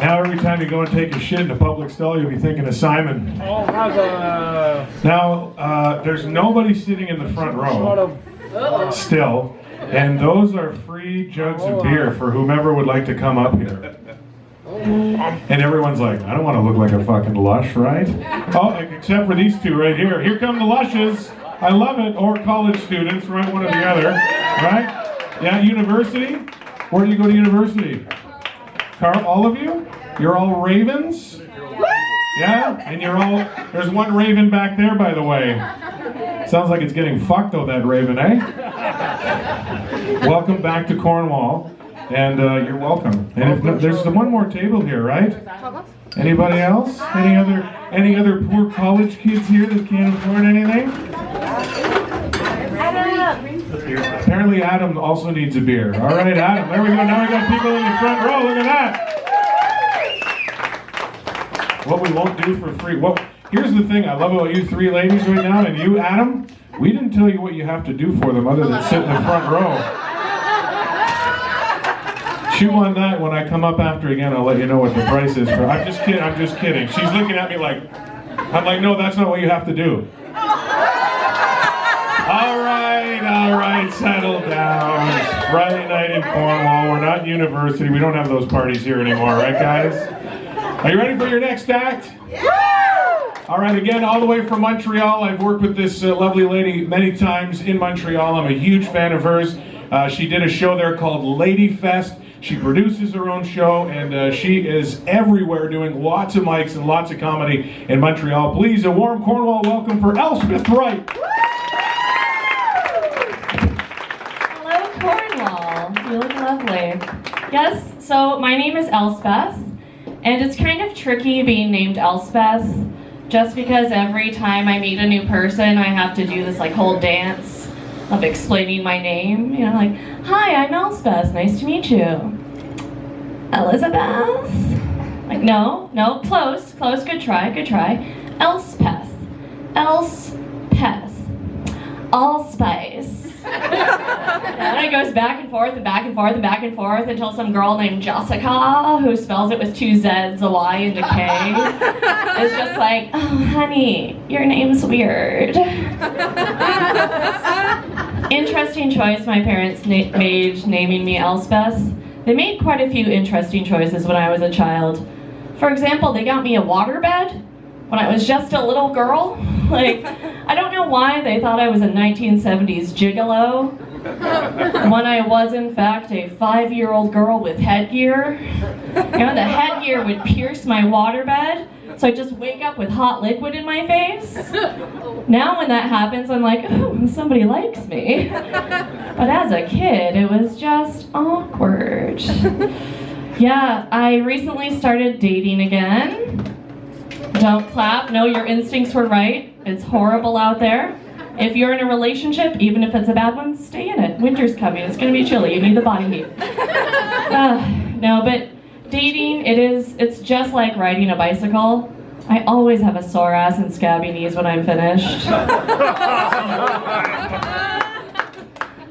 Now every time you go and take a shit in a public stall, you'll be thinking of Simon. Oh, Now, there's nobody sitting in the front row still, and those are free jugs of beer for whomever would like to come up here. And everyone's like, I don't want to look like a fucking lush, right? Oh, except for these two right here. Here come the lushes. I love it. Or college students, right? One or the other, right? Yeah, university? Where do you go to university? Carl, all of you? You're all ravens? Yeah? And you're all, there's one raven back there, by the way. Sounds like it's getting fucked though, that raven, eh? Welcome back to Cornwall. And you're welcome. And if no, there's one more table here, right? Anybody else? Any other poor college kids here that can't afford anything? Apparently Adam also needs a beer. All right, Adam. There we go. Now we got people in the front row. Look at that. What we won't do for free. Well, here's the thing I love about you three ladies right now, and you, Adam. We didn't tell you what you have to do for them other than sit in the front row. Chew on that. When I come up after again, I'll let you know what the price is for. I'm just kidding. She's looking at me like, I'm like, no, that's not what you have to do. All right, settle down. It's Friday night in Cornwall. We're not in university. We don't have those parties here anymore, right, guys? Are you ready for your next act? All right, again, all the way from Montreal. I've worked with this lovely lady many times in Montreal. I'm a huge fan of hers. She did a show there called Lady Fest. She produces her own show, and she is everywhere doing lots of mics and lots of comedy in Montreal. Please, a warm Cornwall welcome for Elspeth Wright. Hello, Cornwall. You look lovely. Yes, so my name is Elspeth, and it's kind of tricky being named Elspeth, just because every time I meet a new person, I have to do this like whole dance of explaining my name, you know, like, hi, I'm Elspeth, nice to meet you. Elizabeth? Like, no, close, good try. Elspeth, allspice. And it goes back and forth until some girl named Jessica, who spells it with 2 Z's, a Y, and a K, is just like, oh, honey, your name's weird. Interesting choice my parents made naming me Elspeth. They made quite a few interesting choices when I was a child. For example, they got me a waterbed when I was just a little girl. Like, I don't know why they thought I was a 1970s gigolo, when I was in fact a 5-year-old girl with headgear. You know, the headgear would pierce my waterbed, so I just wake up with hot liquid in my face. Now when that happens, I'm like, oh, somebody likes me. But as a kid, it was just awkward. Yeah, I recently started dating again. Don't clap. No, your instincts were right. It's horrible out there. If you're in a relationship, even if it's a bad one, stay in it. Winter's coming. It's going to be chilly. You need the body heat. No, but dating, it's just like riding a bicycle. I always have a sore ass and scabby knees when I'm finished.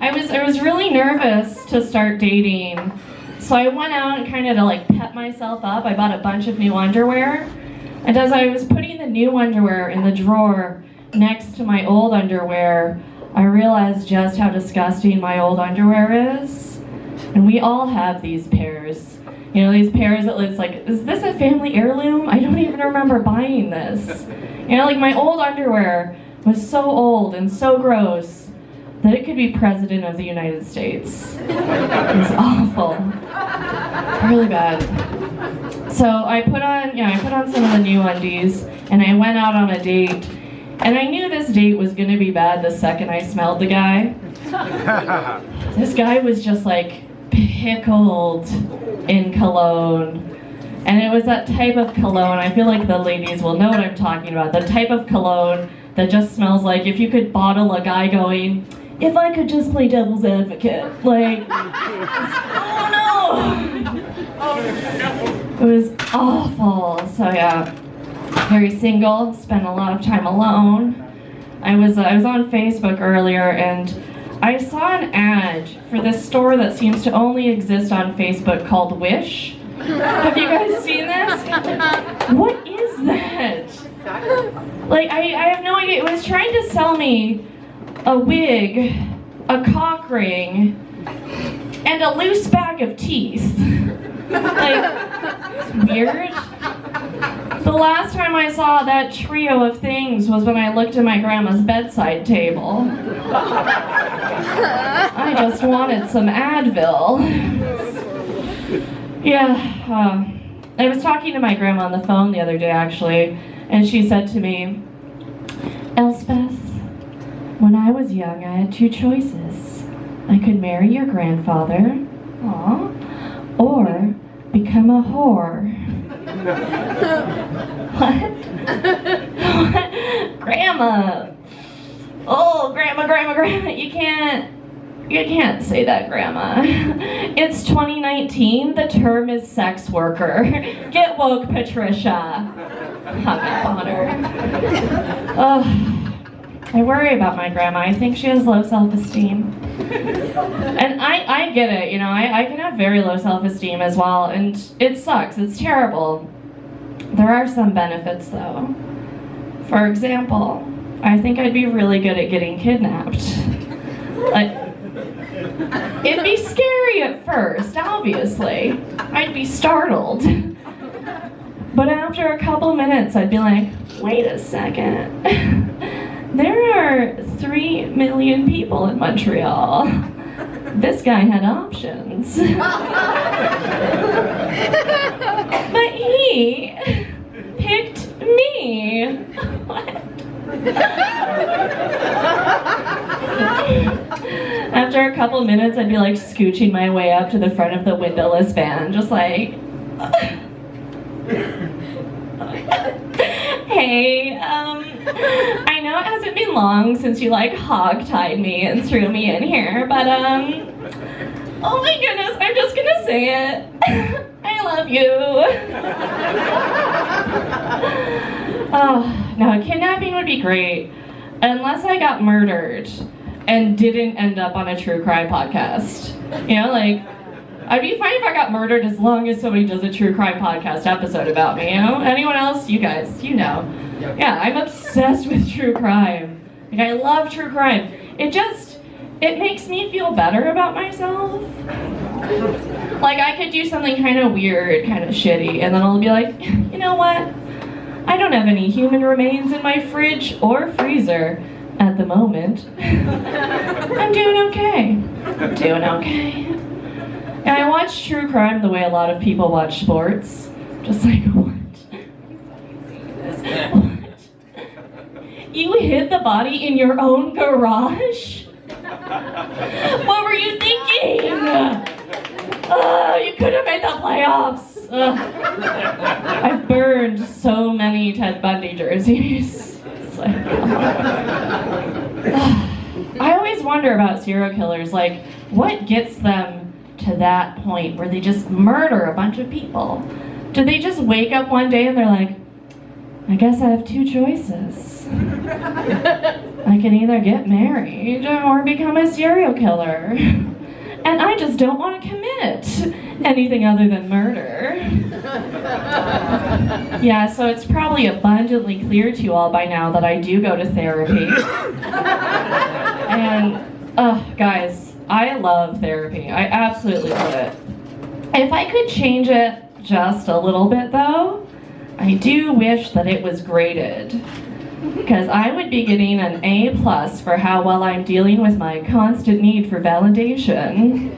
I was really nervous to start dating, so I went out and kind of to like pep myself up. I bought a bunch of new underwear, and as I was putting the new underwear in the drawer next to my old underwear, I realized just how disgusting my old underwear is. And we all have these pairs. You know, these pairs that it's like, is this a family heirloom? I don't even remember buying this. You know, like my old underwear was so old and so gross that it could be President of the United States. It was awful. Really bad. So I put on some of the new undies, and I went out on a date, and I knew this date was gonna be bad the second I smelled the guy. This guy was just like pickled in cologne. And it was that type of cologne, I feel like the ladies will know what I'm talking about, the type of cologne that just smells like if you could bottle a guy going, if I could just play devil's advocate. Like, oh no! It was awful. So yeah, very single, spent a lot of time alone. I was on Facebook earlier, and I saw an ad for this store that seems to only exist on Facebook called Wish. Have you guys seen this? What is that? Like, I have no idea. It was trying to sell me a wig, a cock ring, and a loose bag of teeth. Like, it's weird. The last time I saw that trio of things was when I looked at my grandma's bedside table. I just wanted some Advil. Yeah, I was talking to my grandma on the phone the other day, actually, and she said to me, Elspeth, when I was young, I had two choices. I could marry your grandfather, or become a whore. What? Grandma! Oh, grandma, you can't say that, Grandma. It's 2019, the term is sex worker. Get woke, Patricia. Hug on her. I worry about my grandma. I think she has low self-esteem. And I get it, you know, I can have very low self-esteem as well, and it sucks, it's terrible. There are some benefits though. For example, I think I'd be really good at getting kidnapped. Like, it'd be scary at first, obviously. I'd be startled. But after a couple minutes, I'd be like, wait a second. There are 3 million people in Montreal. This guy had options. But he picked me. What? After a couple minutes, I'd be like scooching my way up to the front of the windowless van, just like, hey, I know it hasn't been long since you like hog-tied me and threw me in here, but oh my goodness, I'm just gonna say it. I love you. Oh, no, kidnapping would be great, unless I got murdered and didn't end up on a true crime podcast. You know, like, I'd be fine if I got murdered as long as somebody does a true crime podcast episode about me, you know? Anyone else? You guys, you know. Yeah, I'm obsessed with true crime. Like, I love true crime. It makes me feel better about myself. Like, I could do something kind of weird, kind of shitty, and then I'll be like, you know what? I don't have any human remains in my fridge or freezer at the moment. I'm doing okay. Doing okay. And I watch true crime the way a lot of people watch sports. Just like, what? What? You hid the body in your own garage? What were you thinking? You could have made the playoffs. I've burned so many Ted Bundy jerseys. It's like, I always wonder about serial killers, like, what gets them to that point where they just murder a bunch of people? Do they just wake up one day and they're like, I guess I have two choices. I can either get married or become a serial killer. And I just don't want to commit anything other than murder. Yeah, so it's probably abundantly clear to you all by now that I do go to therapy. And, guys, I love therapy. I absolutely love it. If I could change it just a little bit, though, I do wish that it was graded. Because I would be getting an A+ for how well I'm dealing with my constant need for validation.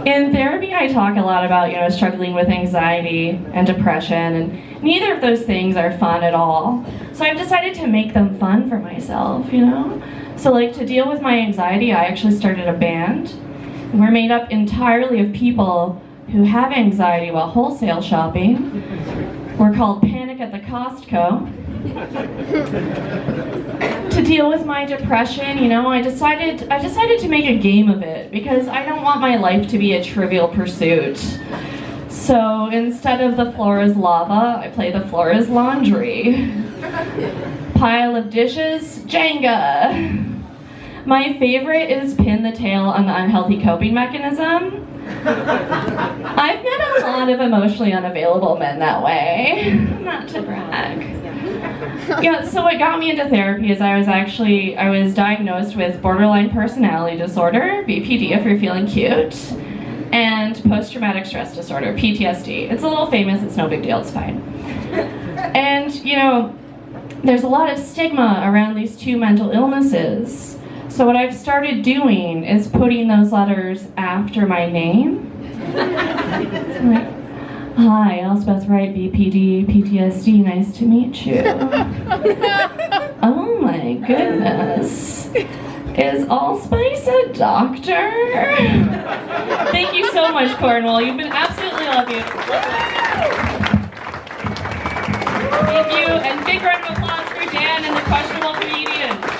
In therapy, I talk a lot about, struggling with anxiety and depression, and neither of those things are fun at all. So I've decided to make them fun for myself, So like, to deal with my anxiety, I actually started a band. We're made up entirely of people who have anxiety while wholesale shopping. We're called Panic at the Costco. To deal with my depression, I decided to make a game of it because I don't want my life to be a trivial pursuit. So instead of the floor is lava, I play the floor is laundry. Pile of dishes, Jenga. My favorite is pin the tail on the unhealthy coping mechanism. I've met a lot of emotionally unavailable men that way. Not to brag. Yeah, so what got me into therapy is I was diagnosed with borderline personality disorder, BPD if you're feeling cute, and post-traumatic stress disorder, PTSD. It's a little famous, it's no big deal, it's fine. And, you know, there's a lot of stigma around these two mental illnesses. So what I've started doing is putting those letters after my name. Like, hi, Elspeth Wright, BPD, PTSD, nice to meet you. Oh my goodness. Is Allspice a doctor? Thank you so much, Cornwall. You've been absolutely lovely. Thank you, and big round of applause for Dan and the questionable comedian.